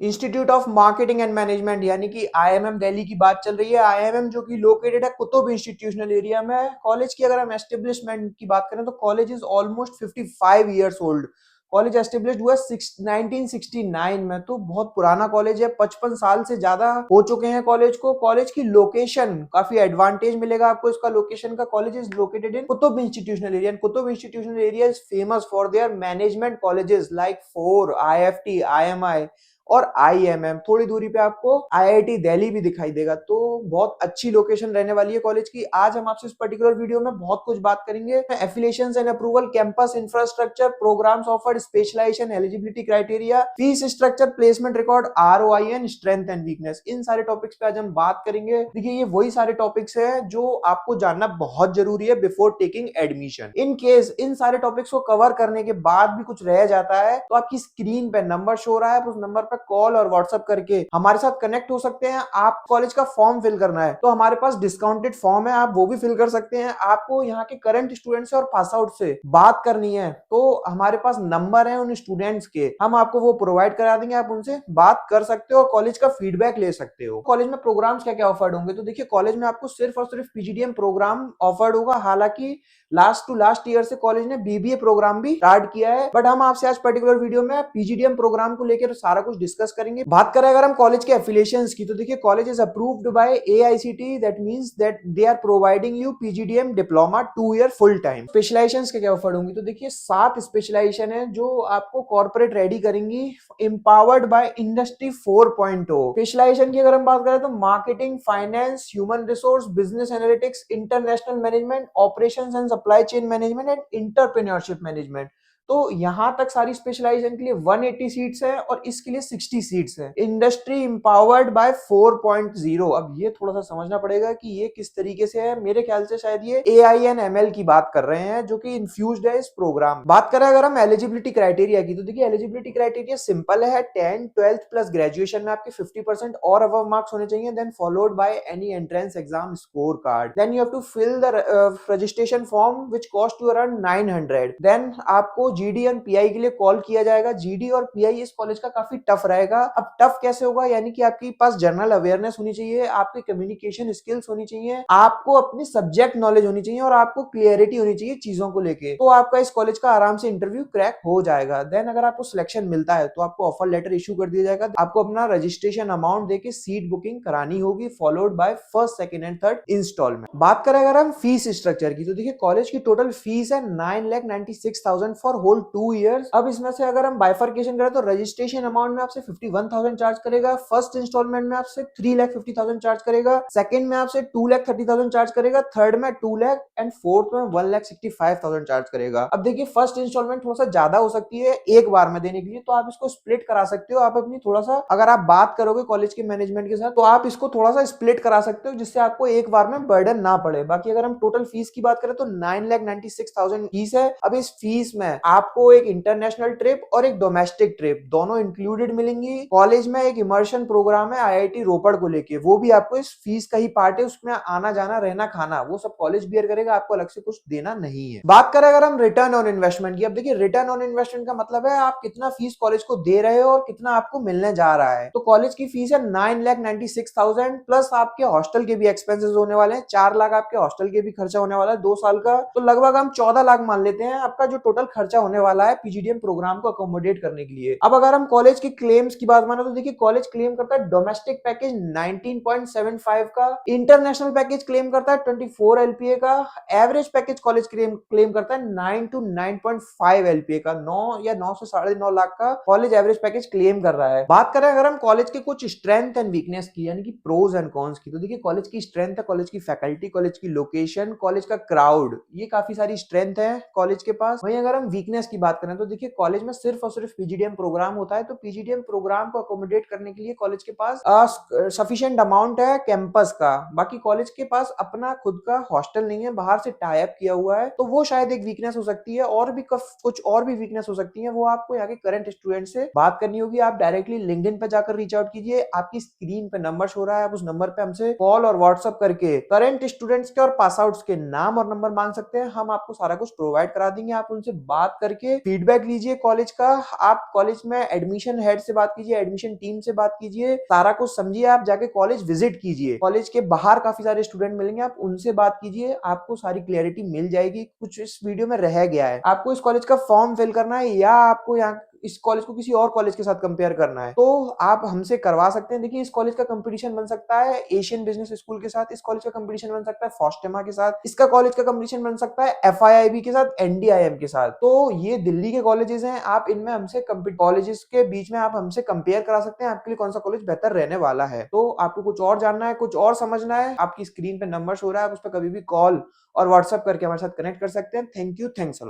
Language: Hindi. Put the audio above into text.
Institute of marketing and management यानी कि आईएमएम दिल्ली की बात चल रही है। आईएमएम जो कि लोकेटेड है कुतुब इंस्टीट्यूशनल एरिया में। कॉलेज की अगर हम एस्टेब्लिशमेंट की बात करें तो college is almost 55 years old. College established हुआ 1969 में, तो बहुत पुराना कॉलेज है। 55 साल से ज्यादा हो चुके हैं कॉलेज को। कॉलेज की लोकेशन काफी एडवांटेज मिलेगा आपको इसका लोकेशन का। College is located in Qutub institutional area. Qutub institutional area is famous for their management colleges like four, IFT, IMEI और आईएमएम। थोड़ी दूरी पे आपको आईआईटी दिल्ली भी दिखाई देगा। तो बहुत अच्छी लोकेशन रहने वाली है कॉलेज की। आज हम आपसे इस पर्टिकुलर वीडियो में बहुत कुछ बात करेंगे। Affiliations and approval, campus infrastructure, programmes offered, specialization, eligibility criteria, fees structure, placement record, ROI and strength and weakness, इन सारे टॉपिक्स पे आज हम बात करेंगे। देखिए ये वही सारे टॉपिक्स है जो आपको जानना बहुत जरूरी है before taking admission. In case in सारे टॉपिक्स को कवर करने के बाद भी कुछ रह जाता है तो आपकी स्क्रीन पे नंबर शो रहा है, उस नंबर पे कॉल और व्हाट्सएप करके हमारे साथ कनेक्ट हो सकते हैं। आप कॉलेज का फॉर्म फिल करना है तो हमारे पास डिस्काउंटेड फॉर्म है, आप वो भी फिल कर सकते हैं। आपको यहाँ के करंट स्टूडेंट से और पास आउट से बात करनी है तो हमारे पास नंबर है उन स्टूडेंट्स के, हम आपको वो प्रोवाइड करा देंगे। आप उनसे बात कर सकते हो और कॉलेज का फीडबैक ले सकते हो। कॉलेज में प्रोग्राम्स क्या क्या ऑफर्ड होंगे, तो देखिए कॉलेज में आपको सिर्फ और सिर्फ पीजीडीएम प्रोग्राम ऑफर्ड होगा। हालांकि लास्ट टू लास्ट ईयर से कॉलेज ने बीबीए प्रोग्राम भी स्टार्ट किया है, बट हम आपसे आज पर्टिकुलर वीडियो में पीजीडीएम प्रोग्राम को लेकर सारा कुछ डिस्कस करेंगे। बात करें अगर हम कॉलेज के एफिलिएशंस की, तो देखिए college is approved by AICT, that means that they are providing you PGDM diploma 2 year full time. Specialisations के क्या ऑफर होंगी, तो देखिए 7 स्पेशलाइजेशन है जो आपको कॉर्पोरेट रेडी करेंगी, एम्पावर्ड बाय इंडस्ट्री 4.0। स्पेशलाइजेशन की अगर हम बात करें तो marketing, finance, human resource, business analytics, international management, operations and supply chain management and entrepreneurship management. तो यहां तक सारी स्पेशलाइजेशन के लिए 180 सीट्स है और इसके लिए 60 सीट्स है। इंडस्ट्री एम्पावर्ड बाय 4.0, अब ये थोड़ा सा समझना पड़ेगा कि ये किस तरीके से है। मेरे ख्याल से शायद ये एआई एंड एमएल की बात कर रहे हैं जो कि इन्फ्यूज्ड है इस प्रोग्राम। बात करें अगर हम एलिजिबिलिटी क्राइटेरिया की, तो देखिए एलिजिबिलिटी क्राइटेरिया सिंपल है। 10, 12th प्लस ग्रेजुएशन में आपके 50% और अबव मार्क्स होने चाहिए, then followed by any entrance exam score card. Then you have to fill the registration form which cost you around 900। देन आपको जीडी और पीआई के लिए कॉल किया जाएगा। जीडी और पीआई इस कॉलेज का काफी टफ रहेगा। अब टफ कैसे होगा, यानी कि आपके पास जनरल अवेयरनेस होनी चाहिए, आपकी कम्युनिकेशन स्किल्स होनी चाहिए, आपको अपनी सब्जेक्ट नॉलेज होनी चाहिए और आपको क्लियरिटी होनी चाहिए चीजों को लेके। तो आपका इस कॉलेज का आराम से इंटरव्यू क्रैक हो जाएगा। देन अगर आपको सिलेक्शन मिलता है तो आपको ऑफर लेटर इशू कर दिया जाएगा। आपको अपना रजिस्ट्रेशन अमाउंट देके सीट बुकिंग करानी होगी, followed by first, second and third instalment. बात करें अगर हम फीस स्ट्रक्चर की, तो देखिए कॉलेज की टोटल फीस है 9,96,000 फॉर होल 2 इयर्स। अब इसमें से अगर हम बाइफर्केशन करें तो रजिस्ट्रेशन अमाउंट में आपसे 51,000 चार्ज करेगा, फर्स्ट इंस्टॉलमेंट में आपसे 3,50,000 चार्ज करेगा, सेकंड में आपसे 2,30,000 चार्ज करेगा, थर्ड में 2 लाख एंड फोर्थ में 1,65,000 चार्ज करेगा। अब देखिए फर्स्ट इंस्टॉलमेंट थोड़ा सा ज्यादा हो सकती है एक बार में देने के लिए, तो आप इसको स्प्लिट करा सकते हो। आप अपनी थोड़ा सा अगर आप बात करोगे कॉलेज के मैनेजमेंट के साथ तो आप इसको थोड़ा सा स्प्लिट करा सकते हो जिससे आपको एक बार में बर्डन ना पड़े। बाकी अगर हम टोटल फीस की बात करें तो 9,96,000 फीस है। अब इस फीस में आपको एक इंटरनेशनल ट्रिप और एक डोमेस्टिक ट्रिप दोनों इंक्लूडेड मिलेंगी। कॉलेज में एक इमर्शन प्रोग्राम है आईआईटी रोपड़ को लेके, वो भी आपको इस फीस का ही पार्ट है। उसमें आना जाना रहना खाना वो सब कॉलेज बियर करेगा, आपको अलग से कुछ देना नहीं है। बात करें अगर हम रिटर्न ऑन इन्वेस्टमेंट की, अब देखिए रिटर्न ऑन इन्वेस्टमेंट का मतलब है आप कितना फीस कॉलेज को दे रहे हो और कितना आपको मिलने जा रहा है। तो कॉलेज की फीस है 9,96,000 प्लस आपके हॉस्टल के भी एक्सपेंसेस होने वाले हैं। 4 लाख आपके हॉस्टल के भी खर्चा होने वाला है 2 साल का, तो लगभग हम 14 लाख मान लेते हैं आपका जो टोटल खर्चा होने वाला है पीजीडीएम प्रोग्राम को अकोमोडेट करने के लिए। अब अगर हम कॉलेज की क्लेम्स की बात माने तो देखिए कॉलेज क्लेम करता है डोमेस्टिक पैकेज 19.75 का, इंटरनेशनल पैकेज क्लेम करता है 24 एलपीए का, एवरेज पैकेज कॉलेज क्लेम करता है 9 to 9.5 एलपीए का। 9 या 9 से 9.5 लाख का कॉलेज एवरेज पैकेज क्लेम कर रहा है। बात करें अगर हम कॉलेज के कुछ स्ट्रेंथ एंड वीकनेस की यानी कि प्रोज एंड कॉन्स की, तो देखिए कॉलेज की स्ट्रेंथ है कॉलेज की फैकल्टी, कॉलेज की लोकेशन, कॉलेज का क्राउड, ये काफी सारी स्ट्रेंथ है कॉलेज के पास। वहीं अगर हम वीकनेस की बात करें तो देखिए कॉलेज में सिर्फ और सिर्फ पीजीडीएम प्रोग्राम होता है, तो पीजीडीएम प्रोग्राम को अकोमोडेट करने के लिए कॉलेज के पास सफिशिएंट अमाउंट है कैंपस का। बाकी कॉलेज के पास अपना खुद का हॉस्टल नहीं है, बाहर से टाई अप किया हुआ है, तो वो शायद एक वीकनेस हो सकती है। और भी कुछ और भी वीकनेस हो सकती है, वो आपको यहाँ के करंट स्टूडेंट से बात करनी होगी। आप डायरेक्टली लिंक्डइन पे जाकर रीच आउट कीजिए, आपकी स्क्रीन पे नंबर शो रहा है, आप उस नंबर पे हमसे कॉल और व्हाट्सएप करके करंट स्टूडेंट्स के और पास आउट्स के नाम और नंबर मांग सकते हैं। हम आपको सारा कुछ प्रोवाइड करा देंगे, आप उनसे बात बात करके फीडबैक लीजिए कॉलेज का। आप कॉलेज में एडमिशन हेड से बात कीजिए, एडमिशन टीम से बात कीजिए, सारा कुछ समझिए। आप जाके कॉलेज विजिट कीजिए, कॉलेज के बाहर काफी सारे स्टूडेंट मिलेंगे, आप उनसे बात कीजिए, आपको सारी क्लियरिटी मिल जाएगी। कुछ इस वीडियो में रह गया है, आपको इस कॉलेज का फॉर्म फिल करना है या आपको यहाँ इस कॉलेज को किसी और कॉलेज के साथ कंपेयर करना है, तो आप हमसे करवा सकते हैं। देखिए, इस कॉलेज का कंपटीशन बन सकता है एशियन बिजनेस स्कूल के साथ, इस कॉलेज का कंपटीशन बन सकता है फॉस्टेमा के साथ, इसका कॉलेज का कंपटीशन बन सकता है एफआईआईबी के साथ, एनडीआईएम के साथ। तो ये दिल्ली के कॉलेजेस हैं, आप इनमें हमसे कॉलेजेस के बीच में आप हमसे कंपेयर करा सकते हैं, आपके लिए कौन सा कॉलेज बेहतर रहने वाला है। तो आपको कुछ और जानना है, कुछ और समझना है, आपकी स्क्रीन पे नंबर शो रहा है, आप उस पर कभी भी कॉल और व्हाट्सएप करके हमारे साथ कनेक्ट कर सकते हैं। Thank you, thanks a lot.